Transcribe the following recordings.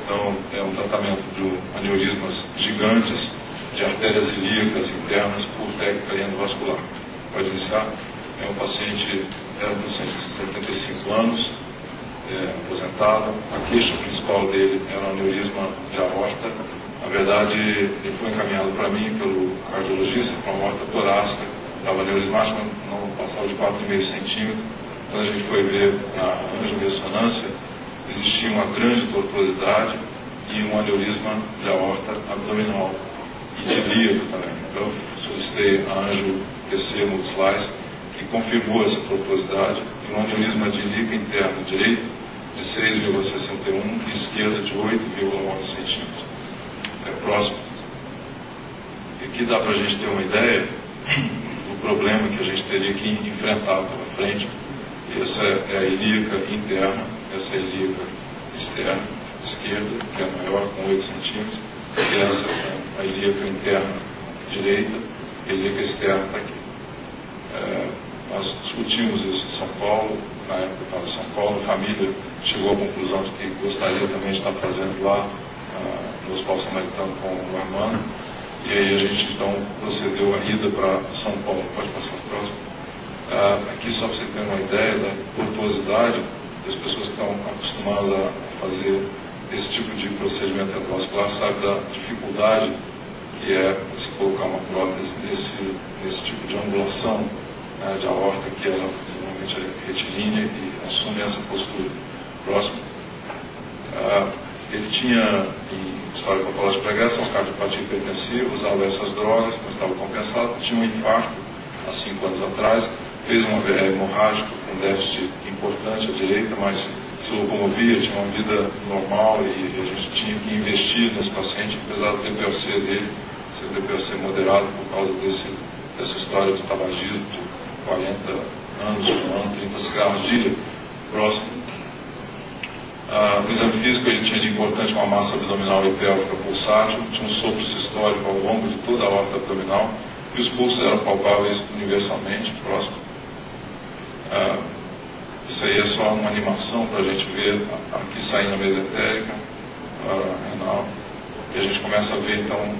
Então, é um tratamento de aneurismas gigantes de artérias ilíacas internas por técnica endovascular. Pode iniciar. É um paciente de 75 anos, aposentado. A queixa principal dele era um aneurisma de aorta. Na verdade, ele foi encaminhado para mim pelo cardiologista para uma aorta torácica. Estava aneurismática, não passava de 4,5 centímetros. Quando a gente foi ver a angiorressonância, existia uma grande tortuosidade e um aneurisma de aorta abdominal e de ilíaco também. Então, solicitei a angio-PC multislice, que confirmou essa tortuosidade, e um aneurisma de ilíaco interno direito de 6,61 e esquerda de 8,11 centímetros. Próximo. E aqui dá para a gente ter uma ideia do problema que a gente teria que enfrentar pela frente. Essa é a ilíaca interna, essa é a ilíaca externa, esquerda, que é maior, com 8 centímetros, e essa é a ilíaca interna direita, e a ilíaca externa está aqui. Nós discutimos isso em São Paulo, na época que estava em São Paulo, a família chegou à conclusão de que gostaria também de estar fazendo lá no Hospital Samaritano com o Armando, e aí a gente então procedeu a ida para São Paulo. Pode passar o próximo. Aqui só para você ter uma ideia da tortuosidade das pessoas que estão acostumadas a fazer esse tipo de procedimento endovascular, sabe da dificuldade que é se colocar uma prótese nesse tipo de angulação, de aorta, que ela normalmente é retilínea e assume essa postura. Próximo. Ele tinha, em história patológica pregressa, uma cardiopatia hipertensiva, usava essas drogas, mas estava compensado, tinha um infarto há 5 anos atrás, fez uma AVE hemorrágica com déficit importante à direita, mas se locomovia, tinha uma vida normal e a gente tinha que investir nesse paciente, apesar do DPOC dele ser um DPOC moderado por causa dessa história do tabagismo, de 40 anos, fumando 30 cigarros dia. Próximo. No exame físico ele tinha de importante uma massa abdominal e pélvica pulsátil, tinha um sopro sistólico ao longo de toda a aorta abdominal e os pulsos eram palpáveis universalmente. Próximo. Isso aí é só uma animação para a gente ver aqui saindo a mesentérica, renal, e a gente começa a ver então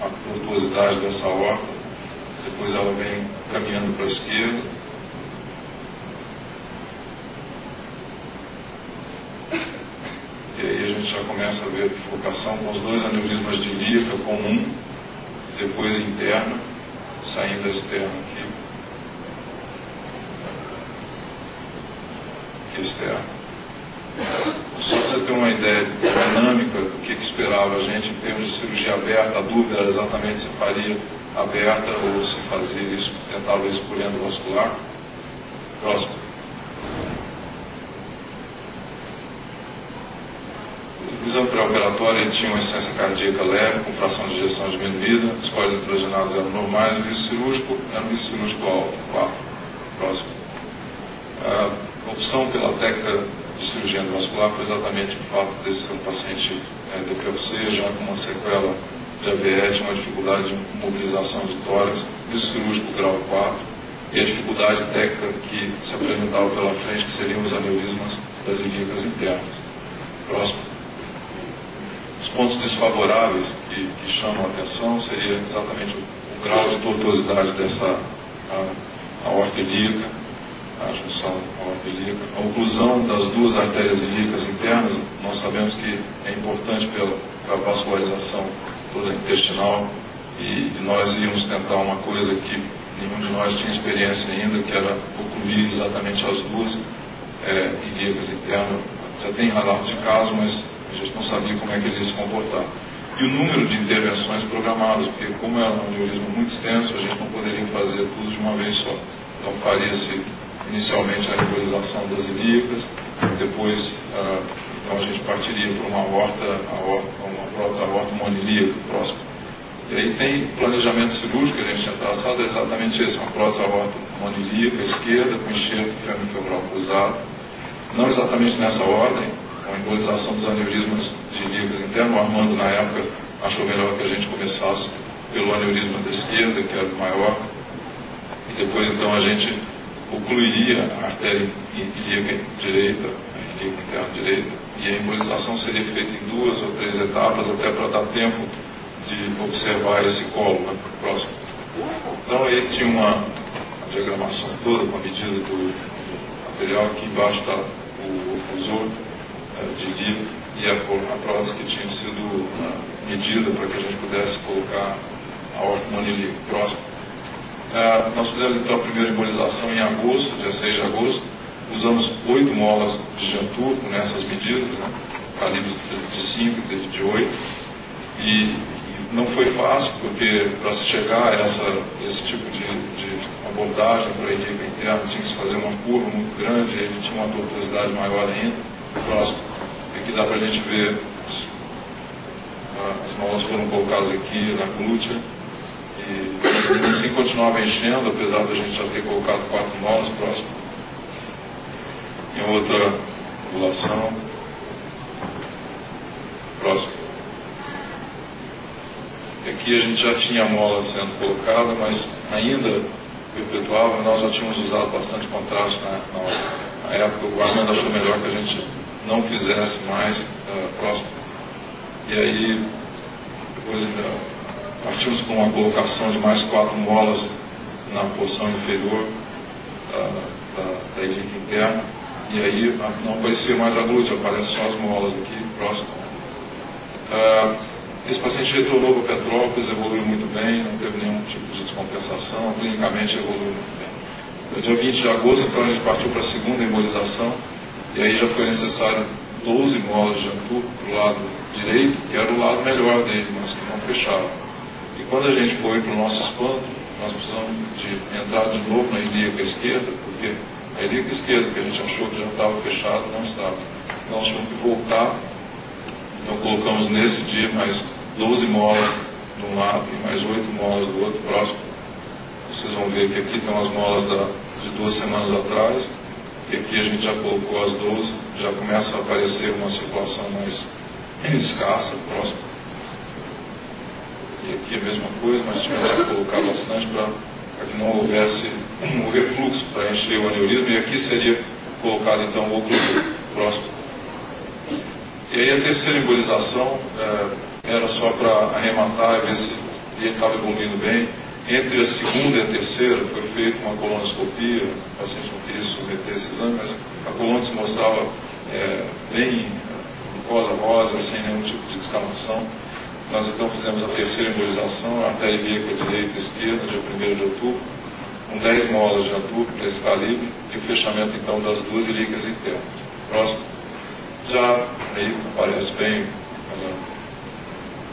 a tortuosidade dessa aorta, depois ela vem caminhando para a esquerda. E aí a gente já começa a ver a bifurcação com os 2 aneurismas de ilíaca comum, depois interna, saindo externa aqui, e externa. Só para você ter uma ideia dinâmica do que esperava a gente em termos de cirurgia aberta, a dúvida era exatamente se faria aberta ou se fazia isso, tentava isso por endovascular. Próximo. O exame pré-operatório ele tinha uma insuficiência cardíaca leve, com fração de ejeção diminuída, os códigos nitrogenados eram normais, o risco cirúrgico era um risco cirúrgico alto, 4. Próximo. A opção pela técnica de cirurgia endovascular foi exatamente o fato desse ser um paciente DPOC, já com uma sequela de AVE, tinha uma dificuldade de mobilização de tórax, risco cirúrgico grau 4, e a dificuldade técnica que se apresentava pela frente, que seriam os aneurismas das ilíacas internas. Próximo. Os pontos desfavoráveis que chamam a atenção seria exatamente o grau de tortuosidade dessa aorta ilíaca, a junção aorta ilíaca, a oclusão das 2 artérias ilíacas internas. Nós sabemos que é importante pela vascularização toda intestinal e nós íamos tentar uma coisa que nenhum de nós tinha experiência ainda, que era ocluir exatamente as 2 ilíacas internas. Já tem relatos de casos, mas a gente não sabia como é que ele ia se comportar. E o número de intervenções programadas, porque como era um aneurisma muito extenso, a gente não poderia fazer tudo de uma vez só. Então faria-se inicialmente a embolização das ilíacas, depois então a gente partiria para uma prótese aorta monilíaca próximo. E aí tem planejamento cirúrgico que a gente tinha traçado, é exatamente esse, uma prótese aorta monilíaca esquerda com enxerto femofemoral cruzado, não exatamente nessa ordem, com a embolização dos aneurismas de ilíacas internos. O Armando, na época, achou melhor que a gente começasse pelo aneurisma da esquerda, que era o maior, e depois, então, a gente ocluiria a artéria ilíaca direita, a ilíaca interna direita, E a embolização seria feita em 2 ou 3 etapas, até para dar tempo de observar esse colo, né, próximo. Então aí tinha uma diagramação toda com a medida do material. Aqui embaixo está o ofusor de livro e a prótese que tinha sido medida para que a gente pudesse colocar a aorta monolítica próxima. Nós fizemos então a primeira embolização em agosto, dia 6 de agosto. Usamos 8 molas de Jantur com essas medidas, né? Calibres de 5 e de 8. E não foi fácil, porque para se chegar a esse tipo de abordagem para a ilíaca interna tinha que se fazer uma curva muito grande, e ele tinha uma tortuosidade maior ainda. Próximo. Aqui dá para a gente ver, as molas foram colocadas aqui na glútea, e assim continuava enchendo, apesar de a gente já ter colocado 4 molas. Próximo. Em outra angulação. Próximo. Aqui a gente já tinha a mola sendo colocada, mas ainda perpetuava. Nós já tínhamos usado bastante contraste na época. O Armando achou melhor que a gente não fizesse mais. Próximo. E aí, depois partimos para uma colocação de mais 4 molas na porção inferior da ilíaca interna. E aí não aparecia mais a glútea, aparecem só as molas aqui. Próximo. Esse paciente retornou para Petrópolis, evoluiu muito bem, não teve nenhum tipo de descompensação, clinicamente evoluiu muito bem. No dia 20 de agosto, então, a gente partiu para a segunda embolização, e aí já foi necessário 12 molas de Jantur para o lado direito, que era o lado melhor dele, mas que não fechava. E quando a gente foi para o nosso espanto, nós precisamos de entrar de novo na ilíaca esquerda, porque a ilíaca esquerda, que a gente achou que já estava fechada, não estava. Então, nós tínhamos que voltar. Então colocamos nesse dia mais 12 molas de um lado e mais 8 molas do outro. Próximo. Vocês vão ver que aqui estão as molas de 2 semanas atrás, e aqui a gente já colocou as 12, já começa a aparecer uma circulação mais escassa. Próximo. E aqui a mesma coisa, mas tivemos que colocar bastante para que não houvesse um refluxo para encher o aneurisma, e aqui seria colocado então o oclusor. Próximo. E aí a terceira embolização era só para arrematar e ver se ele estava evoluindo bem. Entre a segunda e a terceira foi feita uma colonoscopia, o paciente não queria submeter esse exame, mas a coluna se mostrava bem rosa, sem nenhum tipo de descamação. Nós então fizemos a terceira embolização, a artéria ilíaca direita e esquerda, dia 1º de outubro, com 10 molas de Jantur para esse calibre, e o fechamento então das 2 ilíacas internas. Próximo. Já aí parece bem,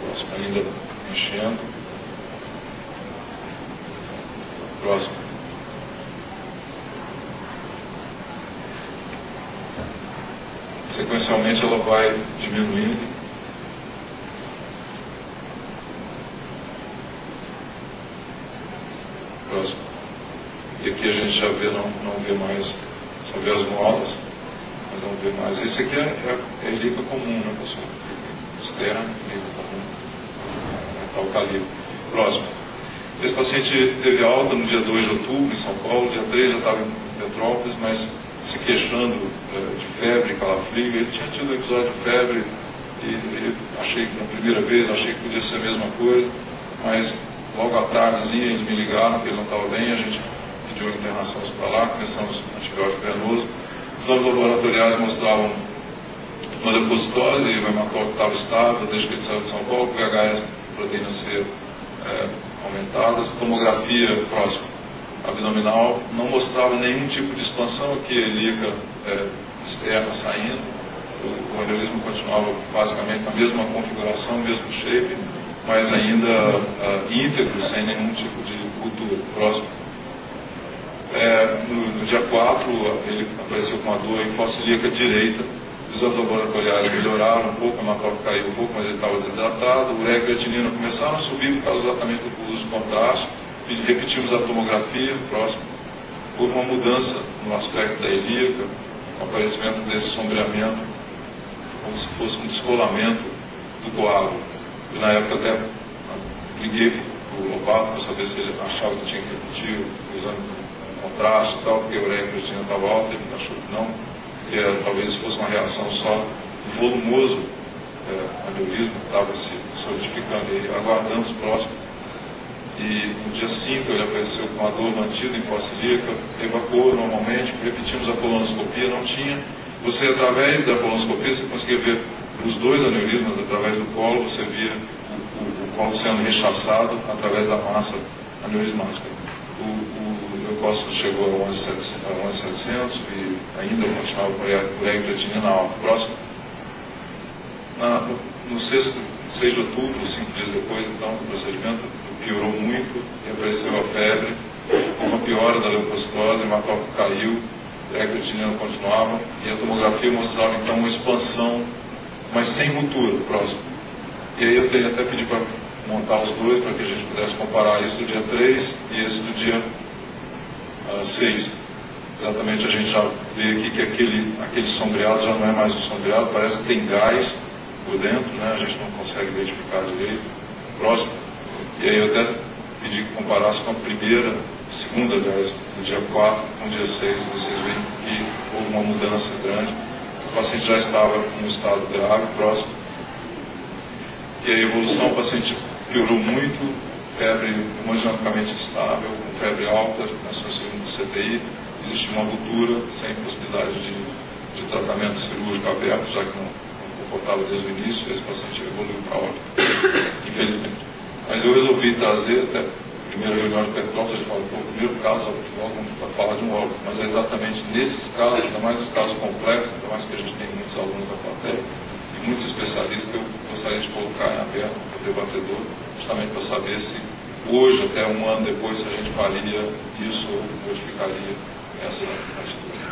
próximo ainda enchendo. Próximo. Sequencialmente ela vai diminuindo. Próximo. E aqui a gente já vê, não vê mais, só vê as molas. Mas não vê mais. Esse aqui é a ilíaca comum, né, pessoal? Externa, ilíaca comum. Tal calibre. Próximo. Esse paciente teve alta no dia 2 de outubro em São Paulo, dia 3 já estava em Petrópolis, mas se queixando de febre, calafrio. Ele tinha tido um episódio de febre e achei que na primeira vez achei que podia ser a mesma coisa, mas logo à tardezinha eles me ligaram que ele não estava bem, a gente pediu a internação hospitalar, começamos antibiótico venoso. Os exames laboratoriais mostravam uma depositose e o hematócrito estava estável desde que ele saiu de São Paulo, VHS, proteína C aumentadas, tomografia próxima abdominal não mostrava nenhum tipo de expansão aqui, a ilíaca externa saindo, o aneurisma continuava basicamente na mesma configuração, mesmo shape, mas ainda íntegro, sem nenhum tipo de ruptura. Próximo. No dia 4, ele apareceu com uma dor em fossa ilíaca direita. Os exames laboratoriais melhoraram um pouco, a hematócrito caiu um pouco, mas ele estava desidratado. O ureia e creatinina começaram a subir por causa exatamente do uso de contraste. Repetimos a tomografia. Próximo. Houve uma mudança no aspecto da ilíaca, o aparecimento desse sombreamento, como se fosse um descolamento do coágulo. E na época até liguei para o Lobato para saber se ele achava que tinha que repetir o exame de contraste e tal, porque a ureia e creatinina estava alta, ele achou que não, que talvez fosse uma reação só volumoso aneurisma estava se solidificando, e aguardamos o próximo. E no dia 5 ele apareceu com a dor mantida em fossa ilíaca, evacuou normalmente, repetimos a colonoscopia, não tinha. Você, através da colonoscopia, você conseguia ver os dois aneurismas através do colo, você via o colo sendo rechaçado através da massa aneurismática. O leucócito chegou a 11.700 e ainda continuava por creatinina alta. Próximo. No 6 de outubro, 5 dias depois, então, do procedimento, piorou muito e apareceu a febre, uma piora da leucocitose, o hematócrito caiu, a creatinina continuava e a tomografia mostrava então uma expansão, mas sem ruptura. Próximo. E aí eu até pedi para montar os dois para que a gente pudesse comparar isso do dia 3 e esse do dia 6. Exatamente, a gente já vê aqui que aquele sombreado já não é mais um sombreado, parece que tem gás por dentro, né? A gente não consegue identificar direito. Próximo. E aí eu até pedi que comparasse com a segunda, aliás, do dia 4 com o dia 6, vocês veem que houve uma mudança grande. O paciente já estava em um estado grave, próximo. E a evolução, o paciente piorou muito, febre hemodinamicamente estável, com febre alta, na sua segunda CTI, existe uma ruptura, sem possibilidade de tratamento cirúrgico aberto, já que não comportava desde o início, esse paciente evoluiu para óbito, infelizmente. Mas eu resolvi trazer, até a primeira reunião de Petrópolis, a gente falou, o primeiro caso, vamos falar de um óbito, mas é exatamente nesses casos, ainda mais nos casos complexos, ainda mais que a gente tem muitos alunos da plateia, e muitos especialistas que eu gostaria de colocar em aberto para o debatedor, justamente para saber se hoje, até um ano depois, se a gente faria isso ou modificaria essa atitude.